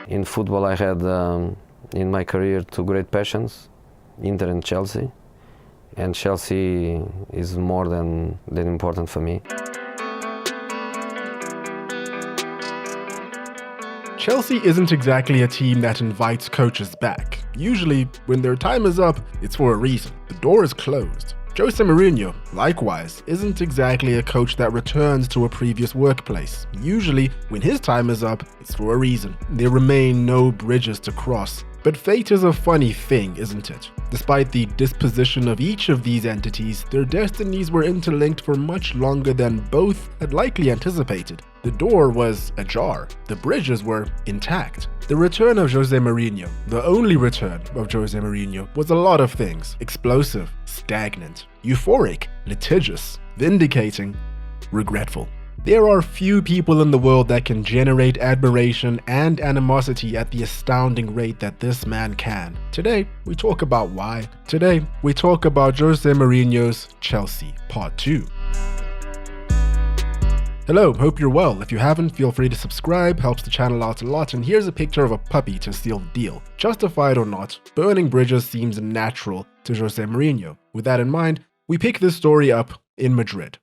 In football, I had in my career two great passions, Inter and Chelsea. And Chelsea is more than important for me. Chelsea isn't exactly a team that invites coaches back. Usually, when their time is up, it's for a reason. The door is closed. Jose Mourinho, likewise, isn't exactly a coach that returns to a previous workplace. Usually, when his time is up, it's for a reason. There remain no bridges to cross. But fate is a funny thing, isn't it? Despite the disposition of each of these entities, their destinies were interlinked for much longer than both had likely anticipated. The door was ajar. The bridges were intact. The return of Jose Mourinho, the only return of Jose Mourinho, was a lot of things. Explosive, stagnant, euphoric, litigious, vindicating, regretful. There are few people in the world that can generate admiration and animosity at the astounding rate that this man can. Today, we talk about why. Today, we talk about Jose Mourinho's Chelsea, Part 2. Hello, hope you're well. If you haven't, feel free to subscribe, helps the channel out a lot, and here's a picture of a puppy to seal the deal. Justified or not, burning bridges seems natural to Jose Mourinho. With that in mind, we pick this story up in Madrid.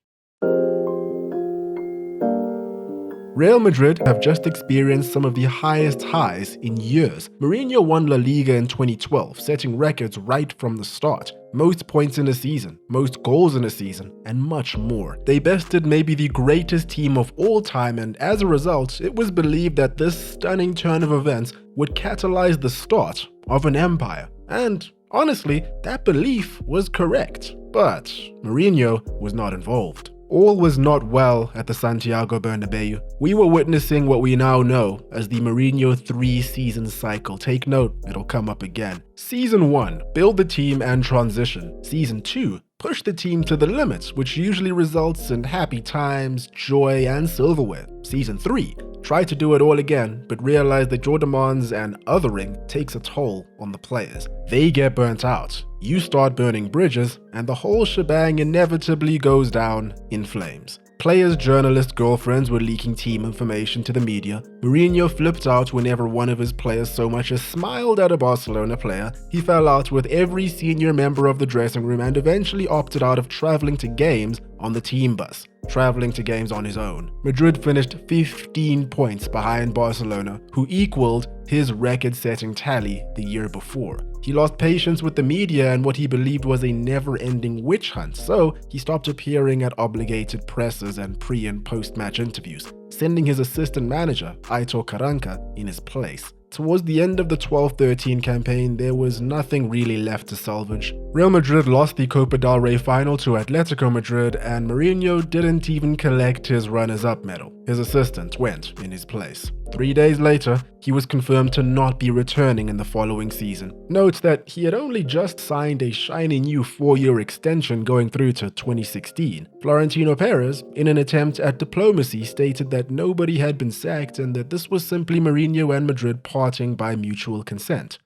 Real Madrid have just experienced some of the highest highs in years. Mourinho won La Liga in 2012, setting records right from the start. Most points in a season, most goals in a season, and much more. They bested maybe the greatest team of all time, and as a result, it was believed that this stunning turn of events would catalyze the start of an empire. And honestly, that belief was correct. But Mourinho was not involved. All was not well at the Santiago Bernabeu. We were witnessing what we now know as the Mourinho 3-season cycle. Take note, it'll come up again. Season 1, build the team and transition. Season 2, push the team to the limits, which usually results in happy times, joy, and silverware. Season 3, try to do it all again, but realize that your demands and othering takes a toll on the players. They get burnt out. You start burning bridges, and the whole shebang inevitably goes down in flames. Players, journalists, girlfriends were leaking team information to the media. Mourinho flipped out whenever one of his players so much as smiled at a Barcelona player. He fell out with every senior member of the dressing room and eventually opted out of traveling to games on the team bus, traveling to games on his own. Madrid finished 15 points behind Barcelona, who equaled his record-setting tally the year before. He lost patience with the media and what he believed was a never-ending witch hunt, so he stopped appearing at obligated presses and pre- and post-match interviews, sending his assistant manager, Aitor Karanka, in his place. Towards the end of the 12-13 campaign, there was nothing really left to salvage. Real Madrid lost the Copa del Rey final to Atletico Madrid, and Mourinho didn't even collect his runners-up medal. His assistant went in his place. 3 days later, he was confirmed to not be returning in the following season. Note that he had only just signed a shiny new 4-year extension going through to 2016. Florentino Perez, in an attempt at diplomacy, stated that nobody had been sacked and that this was simply Mourinho and Madrid parting by mutual consent.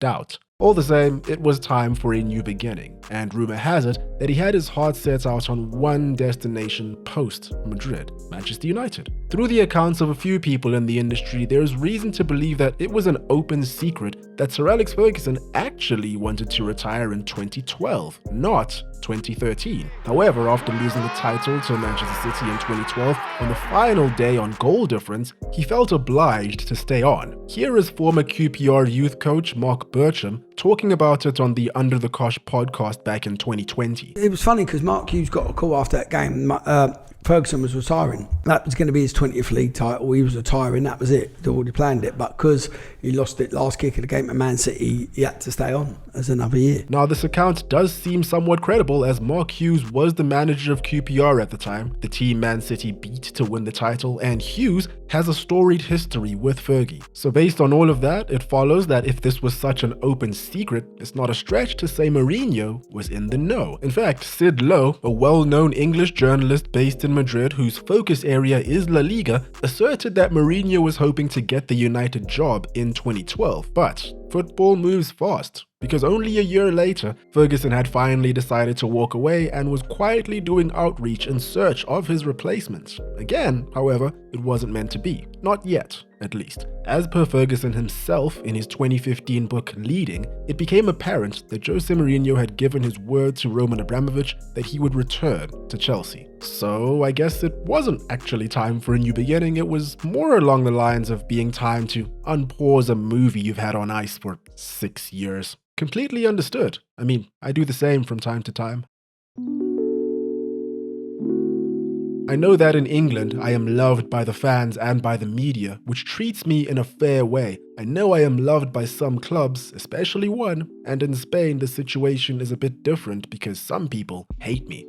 Doubt. All the same, it was time for a new beginning, and rumor has it that he had his heart set out on one destination post-Madrid, Manchester United. Through the accounts of a few people in the industry, there is reason to believe that it was an open secret that Sir Alex Ferguson actually wanted to retire in 2012, not 2013. However, after losing the title to Manchester City in 2012, on the final day on goal difference, he felt obliged to stay on. Here is former QPR youth coach Mark Bircham talking about it on the Under the Cosh podcast back in 2020. It was funny because Mark Hughes got a call after that game. Ferguson was retiring. That was going to be his 20th league title. He was retiring, that was it. They'd already planned it. But because he lost it last kick of the game at Man City, he had to stay on as another year. Now, this account does seem somewhat credible, as Mark Hughes was the manager of QPR at the time, the team Man City beat to win the title, and Hughes has a storied history with Fergie. So based on all of that, it follows that if this was such an open secret, it's not a stretch to say Mourinho was in the know. In fact, Sid Lowe, a well-known English journalist based in Madrid, whose focus area is La Liga, asserted that Mourinho was hoping to get the United job in 2012, but football moves fast, because only a year later, Ferguson had finally decided to walk away and was quietly doing outreach in search of his replacement. Again, however, it wasn't meant to be. Not yet, at least. As per Ferguson himself in his 2015 book Leading, it became apparent that Jose Mourinho had given his word to Roman Abramovich that he would return to Chelsea. So I guess it wasn't actually time for a new beginning, it was more along the lines of being time to unpause a movie you've had on ice for 6 years. Completely understood. I mean, I do the same from time to time. I know that in England, I am loved by the fans and by the media, which treats me in a fair way. I know I am loved by some clubs, especially one, and in Spain the situation is a bit different because some people hate me.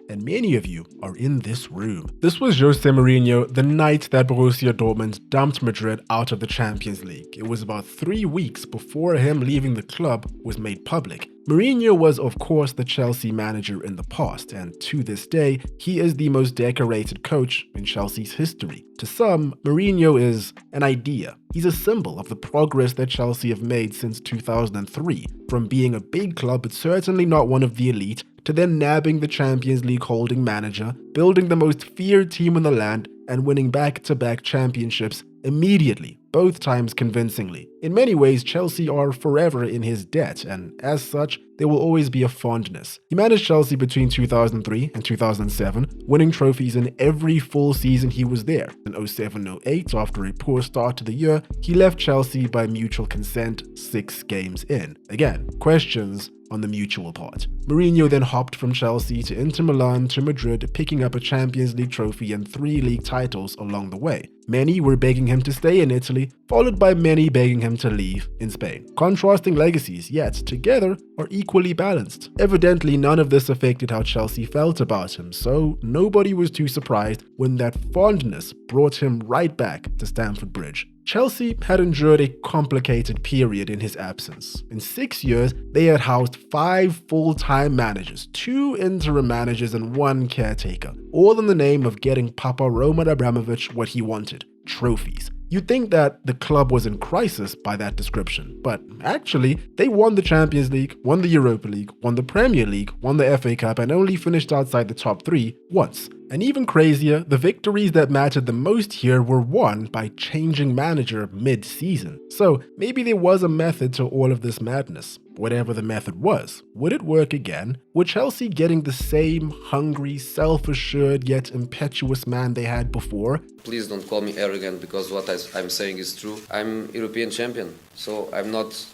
And many of you are in this room. This was Jose Mourinho the night that Borussia Dortmund dumped Madrid out of the Champions League. It was about 3 weeks before him leaving the club was made public. Mourinho was of course the Chelsea manager in the past, and to this day, he is the most decorated coach in Chelsea's history. To some, Mourinho is an idea. He's a symbol of the progress that Chelsea have made since 2003, from being a big club but certainly not one of the elite, to then nabbing the Champions League holding manager, building the most feared team in the land, and winning back-to-back championships immediately, both times convincingly. In many ways, Chelsea are forever in his debt, and as such, there will always be a fondness. He managed Chelsea between 2003 and 2007, winning trophies in every full season he was there. In 07-08, after a poor start to the year, he left Chelsea by mutual consent 6 games in. Again, questions on the mutual part. Mourinho then hopped from Chelsea to Inter Milan to Madrid, picking up a Champions League trophy and 3 league titles along the way. Many were begging him to stay in Italy, followed by many begging him to leave in Spain. Contrasting legacies, yet together are equally balanced. Evidently, none of this affected how Chelsea felt about him, so nobody was too surprised when that fondness brought him right back to Stamford Bridge. Chelsea had endured a complicated period in his absence. In 6 years, they had housed 5 full-time managers, 2 interim managers and 1 caretaker, all in the name of getting Papa Roman Abramovich what he wanted: trophies. You'd think that the club was in crisis by that description, but actually, they won the Champions League, won the Europa League, won the Premier League, won the FA Cup, and only finished outside the top 3 once. And even crazier, the victories that mattered the most here were won by changing manager mid-season. So maybe there was a method to all of this madness. Whatever the method was, would it work again? Were Chelsea getting the same hungry, self-assured yet impetuous man they had before? Please don't call me arrogant, because what I'm saying is true. I'm European champion, so I'm not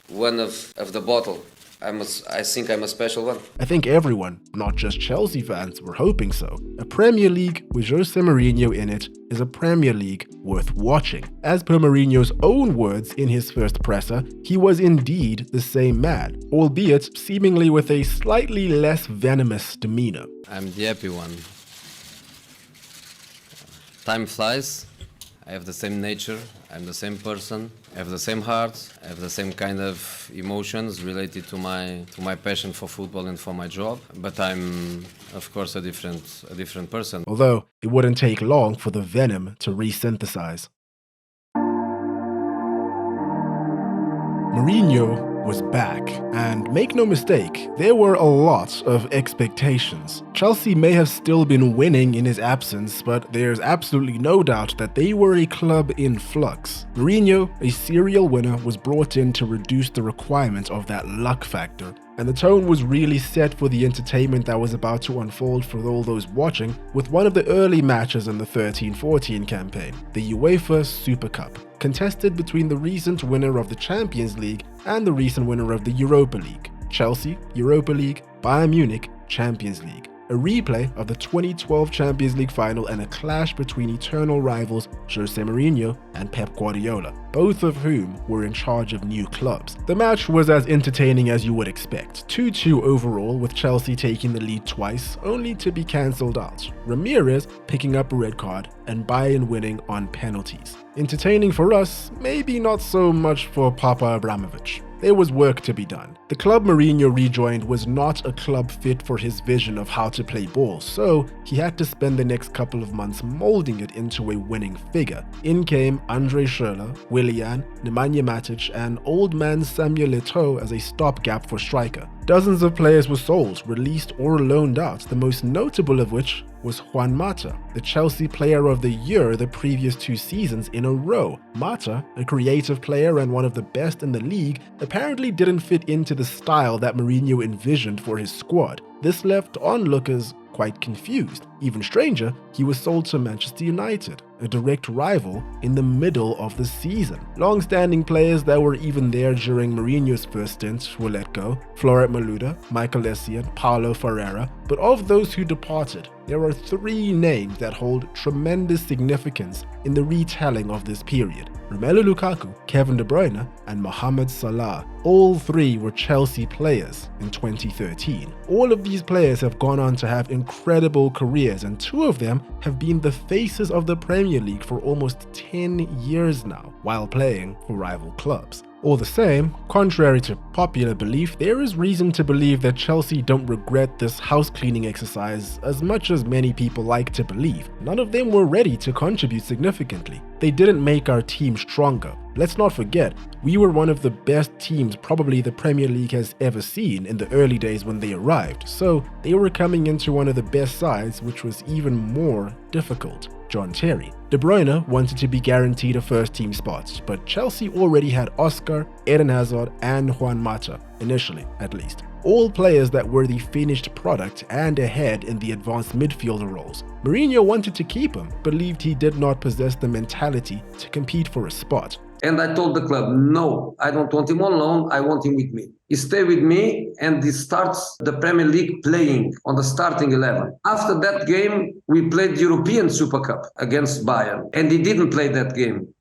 one of the bottle. I think I'm a special one. I think everyone, not just Chelsea fans, were hoping so. A Premier League with Jose Mourinho in it is a Premier League worth watching. As per Mourinho's own words in his first presser, he was indeed the same man, albeit seemingly with a slightly less venomous demeanor. I'm the happy one. Time flies. I have the same nature, I'm the same person, I have the same heart, I have the same kind of emotions related to my passion for football and for my job, but I'm of course a different person. Although it wouldn't take long for the venom to resynthesize. Mourinho was back, and make no mistake, there were a lot of expectations. Chelsea may have still been winning in his absence, but there's absolutely no doubt that they were a club in flux. Mourinho, a serial winner, was brought in to reduce the requirement of that luck factor, and the tone was really set for the entertainment that was about to unfold for all those watching with one of the early matches in the 13-14 campaign, the UEFA Super Cup, contested between the recent winner of the Champions League and the recent winner of the Europa League. Chelsea, Europa League, Bayern Munich, Champions League. A replay of the 2012 Champions League final and a clash between eternal rivals Jose Mourinho and Pep Guardiola, both of whom were in charge of new clubs. The match was as entertaining as you would expect, 2-2 overall, with Chelsea taking the lead twice, only to be cancelled out, Ramirez picking up a red card and Bayern winning on penalties. Entertaining for us, maybe not so much for Papa Abramovich. there was work to be done. The club Mourinho rejoined was not a club fit for his vision of how to play ball, so he had to spend the next couple of months molding it into a winning figure. In came Andre Schürrle, Willian, Nemanja Matic, and old man Samuel Eto'o as a stopgap for striker. Dozens of players were sold, released or loaned out, the most notable of which was Juan Mata, the Chelsea Player of the Year the previous 2 seasons in a row. Mata, a creative player and one of the best in the league, apparently didn't fit into the style that Mourinho envisioned for his squad. This left onlookers quite confused. Even stranger, he was sold to Manchester United, a direct rival, in the middle of the season. Long-standing players that were even there during Mourinho's first stint were let go: Florent Malouda, Michael Essien, Paulo Ferreira. But of those who departed, there are 3 names that hold tremendous significance in the retelling of this period: Romelu Lukaku, Kevin De Bruyne, and Mohamed Salah. All 3 were Chelsea players in 2013. All of these players have gone on to have incredible careers, and 2 of them have been the faces of the Premier League for almost 10 years now, while playing for rival clubs. All the same, contrary to popular belief, there is reason to believe that Chelsea don't regret this house cleaning exercise as much as many people like to believe. None of them were ready to contribute significantly. They didn't make our team stronger. Let's not forget, we were one of the best teams probably the Premier League has ever seen in the early days when they arrived, so they were coming into one of the best sides, which was even more difficult. John Terry. De Bruyne wanted to be guaranteed a first-team spot, but Chelsea already had Oscar, Eden Hazard, and Juan Mata, initially at least. All players that were the finished product and ahead in the advanced midfielder roles. Mourinho wanted to keep him, believed he did not possess the mentality to compete for a spot. And I told the club, no, I don't want him on loan, I want him with me. He stay with me and he starts the Premier League playing on the starting 11. After that game, we played European Super Cup against Bayern and he didn't play that game.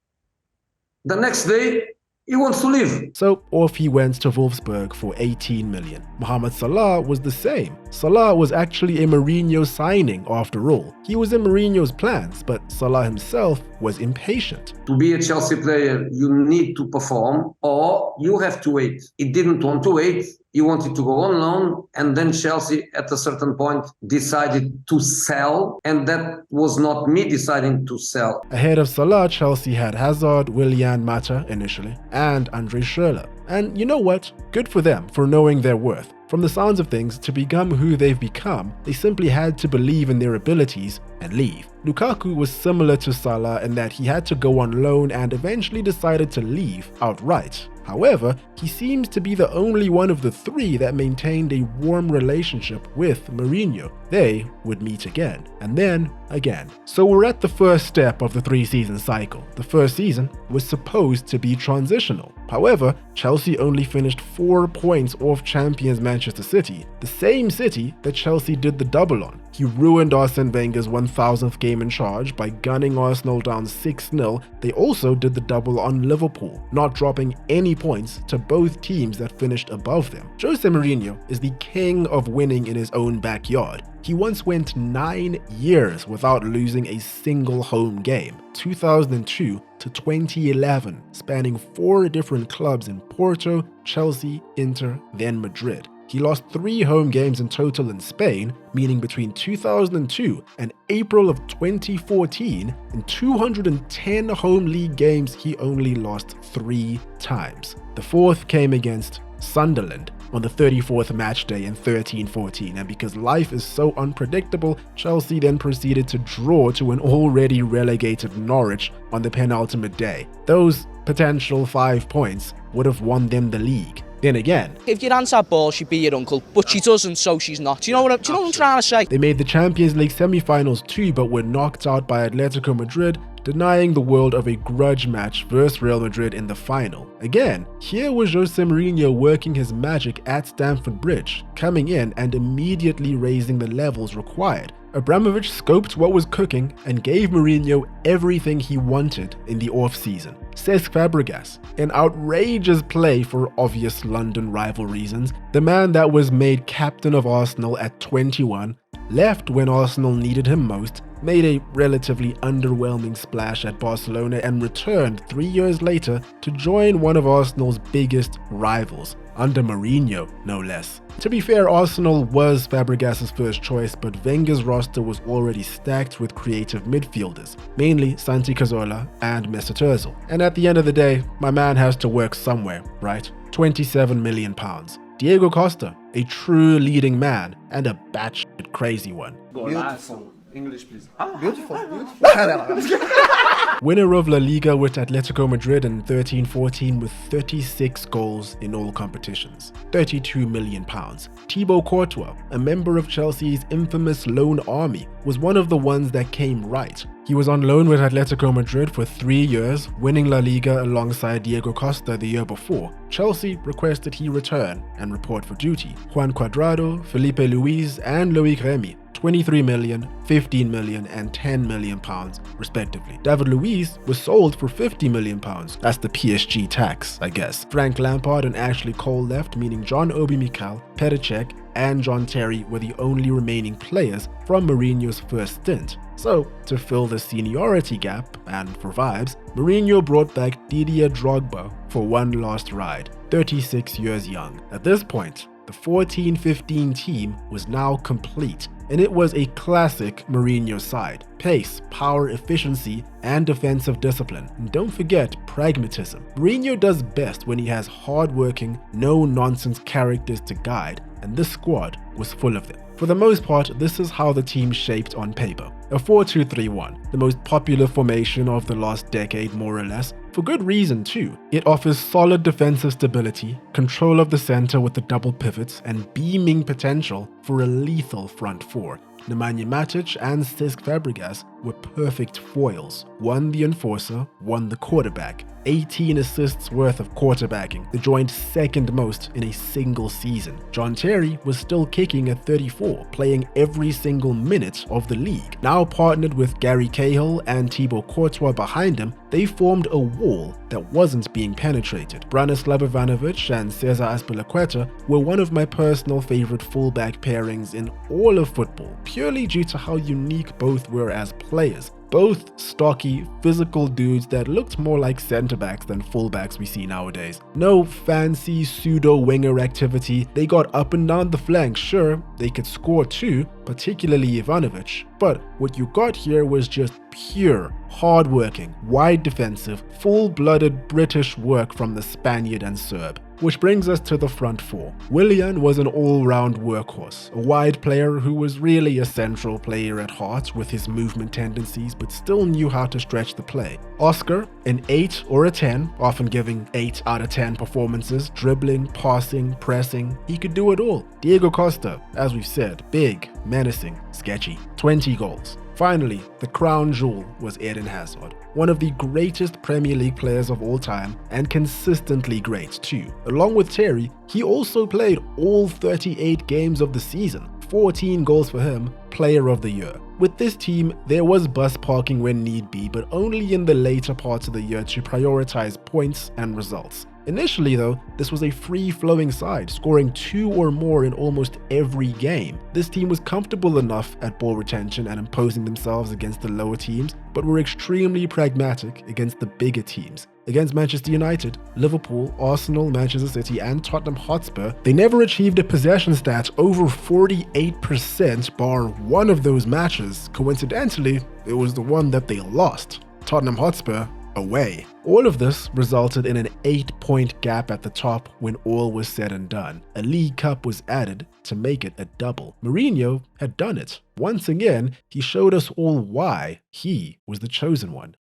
The next day, he wants to leave. So off he went to Wolfsburg for 18 million. Mohamed Salah was the same. Salah was actually a Mourinho signing after all. He was in Mourinho's plans, but Salah himself was impatient. To be a Chelsea player, you need to perform or you have to wait. He didn't want to wait. He wanted to go on loan, and then Chelsea at a certain point decided to sell, and that was not me deciding to sell. Ahead of Salah, Chelsea had Hazard, Willian, Mata initially, and Andre Schürrle. And you know what? Good for them for knowing their worth. From the sounds of things, to become who they've become, they simply had to believe in their abilities and leave. Lukaku was similar to Salah in that he had to go on loan and eventually decided to leave outright. However, he seems to be the only one of the 3 that maintained a warm relationship with Mourinho. They would meet again, and then again. So we're at the first step of the 3-season cycle. The first season was supposed to be transitional. However, Chelsea only finished 4 points off champions Manchester City, the same City that Chelsea did the double on. He ruined Arsene Wenger's 1000th game in charge by gunning Arsenal down 6-0. They also did the double on Liverpool, not dropping any points to both teams that finished above them. Jose Mourinho is the king of winning in his own backyard. He once went 9 years without losing a single home game, 2002 to 2011, spanning 4 different clubs in Porto, Chelsea, Inter, then Madrid. He lost 3 home games in total in Spain, meaning between 2002 and April of 2014, in 210 home league games, he only lost 3 times. The 4th came against Sunderland on the 34th match day in 13-14, and because life is so unpredictable, Chelsea then proceeded to draw to an already relegated Norwich on the penultimate day. Those potential 5 points would have won them the league. Then again, if your aunt had balls, she'd be your uncle, but she doesn't, so she's not. Do you know what I'm trying to say? They made the Champions League semi-finals too, but were knocked out by Atletico Madrid, denying the world of a grudge match versus Real Madrid in the final. Again, here was Jose Mourinho working his magic at Stamford Bridge, coming in and immediately raising the levels required. Abramovich scoped what was cooking and gave Mourinho everything he wanted in the off-season. Cesc Fabregas, an outrageous play for obvious London rival reasons, the man that was made captain of Arsenal at 21, left when Arsenal needed him most, made a relatively underwhelming splash at Barcelona, and returned 3 years later to join one of Arsenal's biggest rivals, under Mourinho, no less. To be fair, Arsenal was Fabregas's first choice, but Wenger's roster was already stacked with creative midfielders, mainly Santi Cazorla and Mesut Ozil. And at the end of the day, my man has to work somewhere, right? £27 million. Diego Costa, a true leading man and a batshit crazy one. Beautiful. English, please. Beautiful. Winner of La Liga with Atletico Madrid in 13-14 with 36 goals in all competitions. £32 million. Thibaut Courtois, a member of Chelsea's infamous loan army, was one of the ones that came right. He was on loan with Atletico Madrid for 3 years, winning La Liga alongside Diego Costa the year before. Chelsea requested he return and report for duty. Juan Cuadrado, Felipe Luis, and Loic Remy, 23 million, 15 million, and 10 million pounds, respectively. David Luiz was sold for 50 million pounds. That's the PSG tax, I guess. Frank Lampard and Ashley Cole left, meaning John Obi Mikel, Petr Cech, and John Terry were the only remaining players from Mourinho's first stint. So, to fill the seniority gap, and for vibes, Mourinho brought back Didier Drogba for one last ride, 36 years young. At this point, the 14-15 team was now complete, and it was a classic Mourinho side. Pace, power, efficiency, and defensive discipline. And don't forget pragmatism. Mourinho does best when he has hard-working, no-nonsense characters to guide, and this squad was full of them. For the most part, this is how the team shaped on paper. A 4-2-3-1, the most popular formation of the last decade more or less, for good reason too. It offers solid defensive stability, control of the center with the double pivots, and beaming potential for a lethal front four. Nemanja Matic and Cesc Fabregas were perfect foils. One the enforcer, one the quarterback. 18 assists worth of quarterbacking, the joint second most in a single season. John Terry was still kicking at 34, playing every single minute of the league. Now partnered with Gary Cahill and Thibaut Courtois behind him, they formed a wall that wasn't being penetrated. Branislav Ivanovic and Cesar Azpilicueta were one of my personal favorite fullback pairings in all of football, purely due to how unique both were as players. Both stocky, physical dudes that looked more like centre-backs than fullbacks we see nowadays. No fancy pseudo-winger activity. They got up and down the flank. Sure, they could score too, particularly Ivanovic. But what you got here was just pure, hard-working, wide defensive, full-blooded British work from the Spaniard and Serb. Which brings us to the front four. Willian was an all-round workhorse, a wide player who was really a central player at heart with his movement tendencies, but still knew how to stretch the play. Oscar, an 8 or a 10, often giving 8 out of 10 performances, dribbling, passing, pressing, he could do it all. Diego Costa, as we've said, big, menacing, sketchy, 20 goals. Finally, the crown jewel was Eden Hazard, one of the greatest Premier League players of all time, and consistently great too. Along with Terry, he also played all 38 games of the season, 14 goals for him, Player of the Year. With this team, there was bus parking when need be, but only in the later parts of the year to prioritize points and results. Initially though, this was a free-flowing side, scoring 2 or more in almost every game. This team was comfortable enough at ball retention and imposing themselves against the lower teams, but were extremely pragmatic against the bigger teams. Against Manchester United, Liverpool, Arsenal, Manchester City, and Tottenham Hotspur, they never achieved a possession stat over 48% bar one of those matches. Coincidentally, it was the one that they lost. Tottenham Hotspur away. All of this resulted in an 8-point gap at the top when all was said and done. A League Cup was added to make it a double. Mourinho had done it. Once again, he showed us all why he was the chosen one.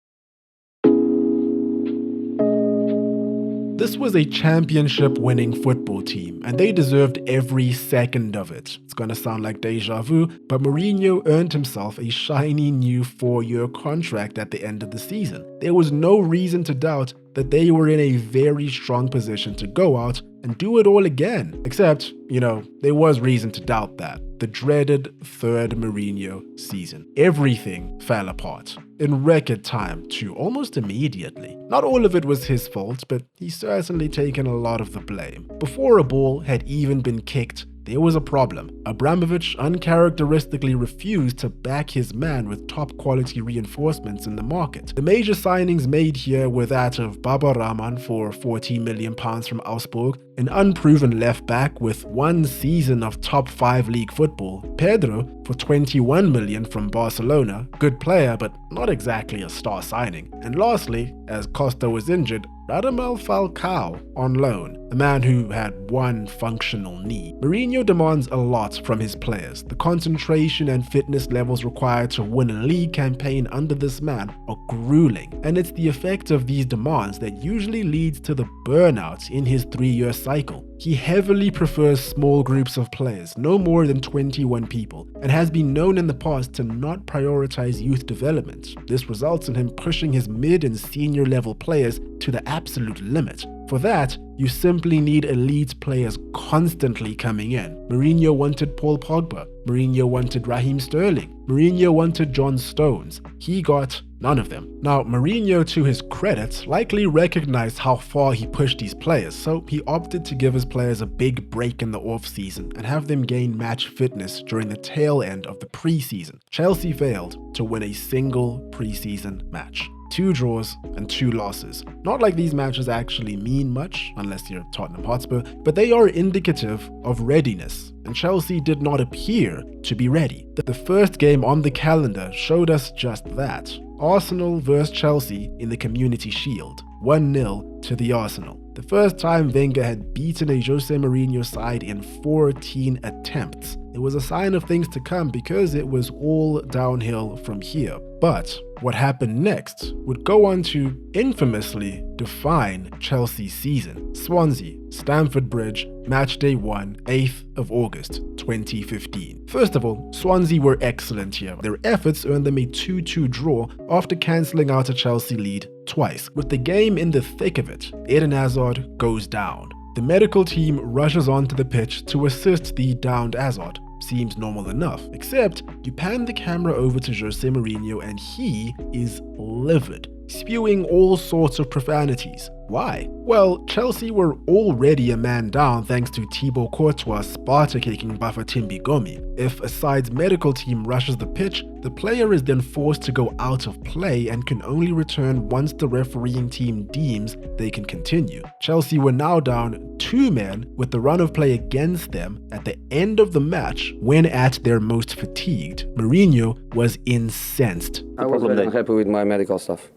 This was a championship-winning football team, and they deserved every second of it. It's gonna sound like deja vu, but Mourinho earned himself a shiny new 4-year contract at the end of the season. There was no reason to doubt that they were in a very strong position to go out and do it all again. Except, you know, there was reason to doubt that. The dreaded third Mourinho season. Everything fell apart in record time too, almost immediately. Not all of it was his fault, but he's certainly taken a lot of the blame. Before a ball had even been kicked, there was a problem. Abramovich uncharacteristically refused to back his man with top quality reinforcements in the market. The major signings made here were that of Baba Rahman for £14 million from Augsburg, an unproven left back with one season of top 5 league football, Pedro for £21 million from Barcelona, good player but not exactly a star signing, and lastly, as Costa was injured, Radamel Falcao on loan, a man who had one functional knee. Mourinho demands a lot from his players. The concentration and fitness levels required to win a league campaign under this man are grueling, and it's the effect of these demands that usually leads to the burnout in his 3-year cycle. He heavily prefers small groups of players, no more than 21 people, and has been known in the past to not prioritize youth development. This results in him pushing his mid and senior level players to the absolute limit. For that, you simply need elite players constantly coming in. Mourinho wanted Paul Pogba. Mourinho wanted Raheem Sterling. Mourinho wanted John Stones. He got none of them. Now, Mourinho, to his credit, likely recognized how far he pushed these players, so he opted to give his players a big break in the off-season and have them gain match fitness during the tail end of the pre-season. Chelsea failed to win a single pre-season match. 2 draws and 2 losses. Not like these matches actually mean much, unless you're Tottenham Hotspur, but they are indicative of readiness, and Chelsea did not appear to be ready. The first game on the calendar showed us just that. Arsenal vs Chelsea in the Community Shield, 1-0 to the Arsenal. The first time Wenger had beaten a Jose Mourinho side in 14 attempts. It was a sign of things to come because it was all downhill from here. But what happened next would go on to infamously define Chelsea's season. Swansea, Stamford Bridge, match day 1, 8th of August, 2015. First of all, Swansea were excellent here. Their efforts earned them a 2-2 draw after cancelling out a Chelsea lead twice. With the game in the thick of it, Eden Hazard goes down. The medical team rushes onto the pitch to assist the downed Hazard. Seems normal enough, except you pan the camera over to Jose Mourinho and he is livid, spewing all sorts of profanities. Why? Well, Chelsea were already a man down thanks to Thibaut Courtois Sparta-kicking Bafétimbi Gomi. If a side's medical team rushes the pitch, the player is then forced to go out of play and can only return once the refereeing team deems they can continue. Chelsea were now down 2 men with the run of play against them at the end of the match when at their most fatigued. Mourinho was incensed. I was very unhappy with my medical staff.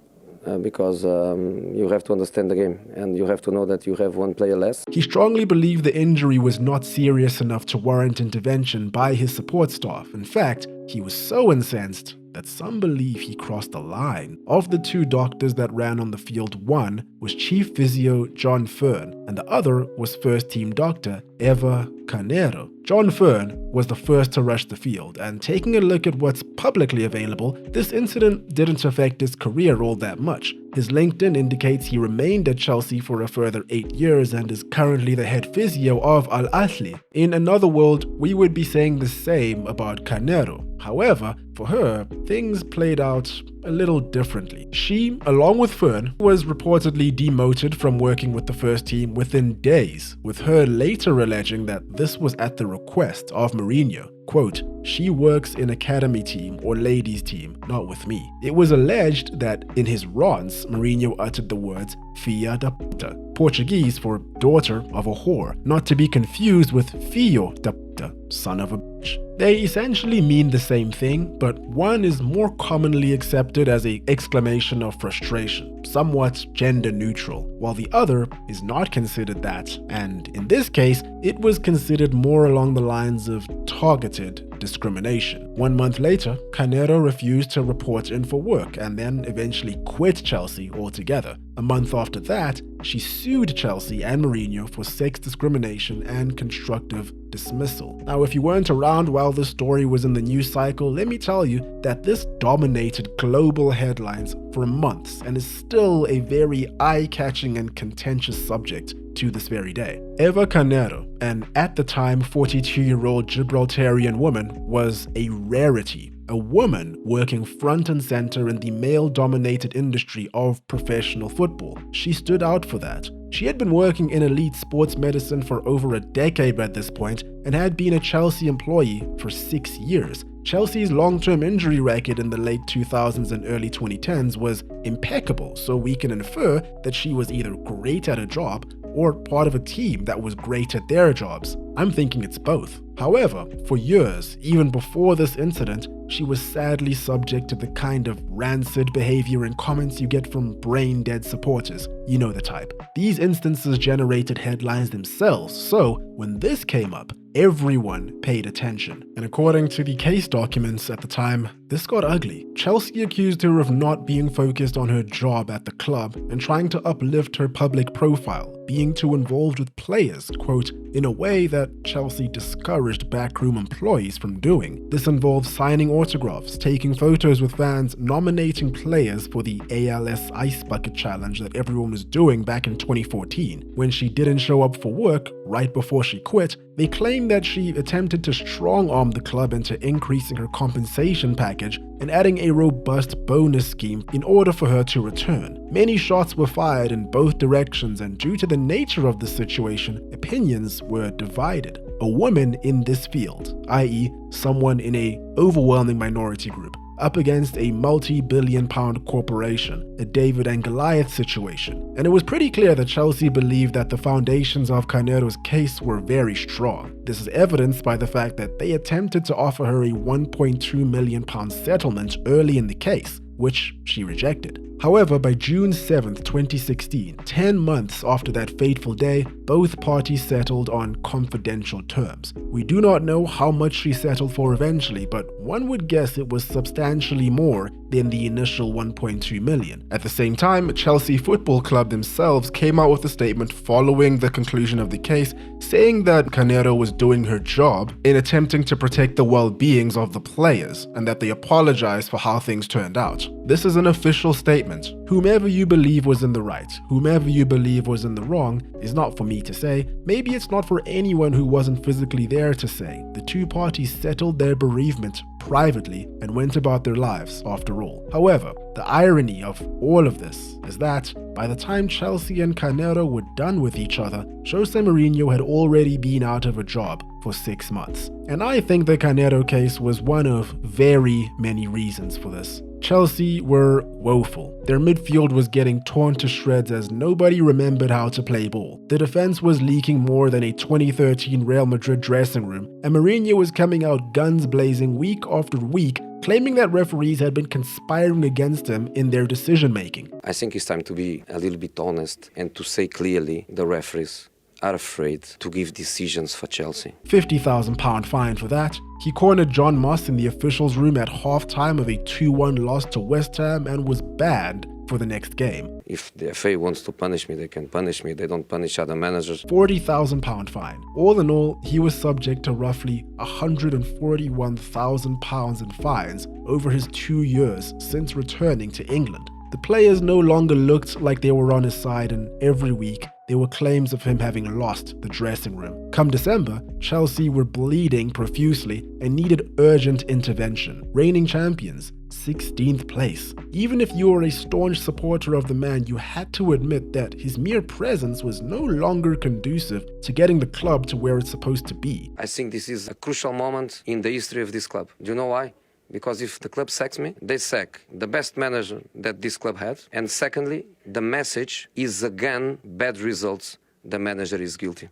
Because you have to understand the game and you have to know that you have 1 player less. He strongly believed the injury was not serious enough to warrant intervention by his support staff. In fact, he was so incensed that some believe he crossed the line. Of the 2 doctors that ran on the field, one was Chief Physio John Fern and the other was first team doctor Eva Carneiro. John Fern was the first to rush the field, and taking a look at what's publicly available, this incident didn't affect his career all that much. His LinkedIn indicates he remained at Chelsea for a further 8 years and is currently the head physio of Al Ahly. In another world, we would be saying the same about Carneiro. However, for her, things played out a little differently. She, along with Fern, was reportedly demoted from working with the first team within days, with her later alleging that this was at the request of Mourinho. Quote, "She works in academy team or ladies team, not with me." It was alleged that in his rants, Mourinho uttered the words "filha da puta," Portuguese for daughter of a whore, not to be confused with filho da puta, son of a bitch. They essentially mean the same thing, but one is more commonly accepted as an exclamation of frustration, somewhat gender neutral, while the other is not considered that, and in this case, it was considered more along the lines of targeted discrimination. 1 month later, Carneiro refused to report in for work and then eventually quit Chelsea altogether. A month after that, she sued Chelsea and Mourinho for sex discrimination and constructive dismissal. Now, if you weren't around while this story was in the news cycle, let me tell you that this dominated global headlines for months and is still a very eye-catching and contentious subject to this very day. Eva Carneiro, an at the time 42-year-old Gibraltarian woman, was a rarity. A woman working front and center in the male-dominated industry of professional football. She stood out for that. She had been working in elite sports medicine for over a decade at this point and had been a Chelsea employee for 6 years. Chelsea's long-term injury record in the late 2000s and early 2010s was impeccable, so we can infer that she was either great at a job or part of a team that was great at their jobs. I'm thinking it's both. However, for years, even before this incident, she was sadly subject to the kind of rancid behavior and comments you get from brain-dead supporters. You know the type. These instances generated headlines themselves, so when this came up, everyone paid attention. And according to the case documents at the time, this got ugly. Chelsea accused her of not being focused on her job at the club and trying to uplift her public profile, being too involved with players, quote, in a way that Chelsea discouraged backroom employees from doing. This involved signing autographs, taking photos with fans, nominating players for the ALS Ice Bucket Challenge that everyone was doing back in 2014. When she didn't show up for work right before she quit, they claimed that she attempted to strong-arm the club into increasing her compensation package and adding a robust bonus scheme in order for her to return. Many shots were fired in both directions, and due to the nature of the situation, opinions were divided. A woman in this field, i.e. someone in an overwhelming minority group, up against a multi-billion-pound corporation, a David and Goliath situation. And it was pretty clear that Chelsea believed that the foundations of Carneiro's case were very strong. This is evidenced by the fact that they attempted to offer her a £1.2 million settlement early in the case, which she rejected. However, by June 7th, 2016, 10 months after that fateful day, both parties settled on confidential terms. We do not know how much she settled for eventually, but one would guess it was substantially more than the initial 1.2 million. At the same time, Chelsea Football Club themselves came out with a statement following the conclusion of the case, saying that Carneiro was doing her job in attempting to protect the well-beings of the players, and that they apologized for how things turned out. This is an official statement. Whomever you believe was in the right, whomever you believe was in the wrong, is not for me to say. Maybe it's not for anyone who wasn't physically there to say. The two parties settled their bereavement privately and went about their lives after all. However, the irony of all of this is that by the time Chelsea and Carneiro were done with each other, Jose Mourinho had already been out of a job for 6 months. And I think the Carneiro case was one of very many reasons for this. Chelsea were woeful. Their midfield was getting torn to shreds as nobody remembered how to play ball. The defense was leaking more than a 2013 Real Madrid dressing room, and Mourinho was coming out guns blazing week after week, claiming that referees had been conspiring against him in their decision-making. I think it's time to be a little bit honest and to say clearly the referees are afraid to give decisions for Chelsea. £50,000 fine for that. He cornered John Moss in the officials' room at half-time of a 2-1 loss to West Ham and was banned for the next game. If the FA wants to punish me, they can punish me. They don't punish other managers. £40,000 fine. All in all, he was subject to roughly £141,000 in fines over his 2 years since returning to England. The players no longer looked like they were on his side, and every week there were claims of him having lost the dressing room. Come December, Chelsea were bleeding profusely and needed urgent intervention. Reigning champions, 16th place. Even if you were a staunch supporter of the man, you had to admit that his mere presence was no longer conducive to getting the club to where it's supposed to be. I think this is a crucial moment in the history of this club. Do you know why? Because if the club sacks me, they sack the best manager that this club had. And secondly, the message is again bad results. The manager is guilty.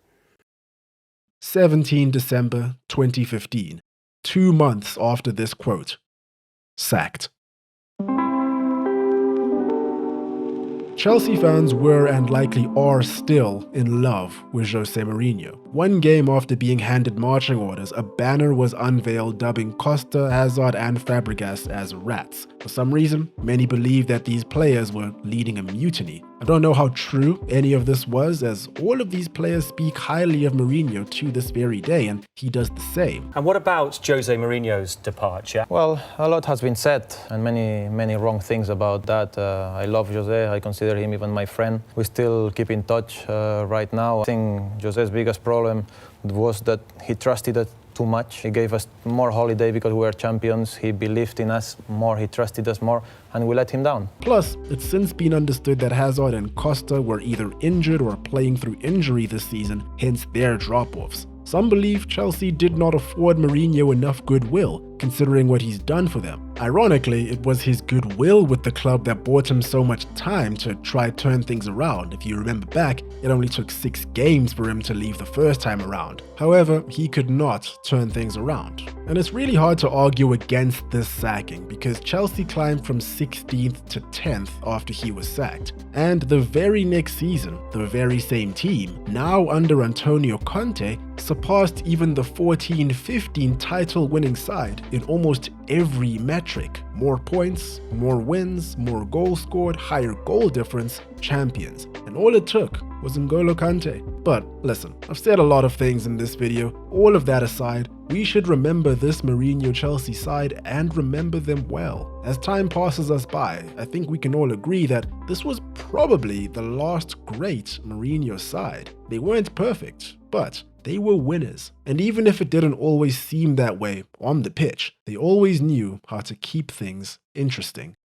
17 December 2015, 2 months after this quote. Sacked. Chelsea fans were and likely are still in love with Jose Mourinho. One game after being handed marching orders, a banner was unveiled dubbing Costa, Hazard and Fabregas as rats. For some reason, many believe that these players were leading a mutiny. I don't know how true any of this was, as all of these players speak highly of Mourinho to this very day, and he does the same. And what about Jose Mourinho's departure? Well, a lot has been said and many wrong things about that. I love Jose, I consider him even my friend. We still keep in touch right now. I think Jose's biggest problem was that he trusted us too much. He gave us more holiday because we were champions. He believed in us more, he trusted us more, and we let him down. Plus, it's since been understood that Hazard and Costa were either injured or playing through injury this season, hence their drop-offs. Some believe Chelsea did not afford Mourinho enough goodwill, considering what he's done for them. Ironically, it was his goodwill with the club that bought him so much time to try turn things around. If you remember back, it only took 6 games for him to leave the first time around. However, he could not turn things around. And it's really hard to argue against this sacking, because Chelsea climbed from 16th to 10th after he was sacked. And the very next season, the very same team, now under Antonio Conte, surpassed even the 14-15 title-winning side in almost every metric. More points, more wins, more goals scored, higher goal difference, champions. And all it took was N'Golo Kante. But listen, I've said a lot of things in this video. All of that aside, we should remember this Mourinho Chelsea side and remember them well. As time passes us by, I think we can all agree that this was probably the last great Mourinho side. They weren't perfect, but they were winners. And even if it didn't always seem that way on the pitch, they always knew how to keep things interesting.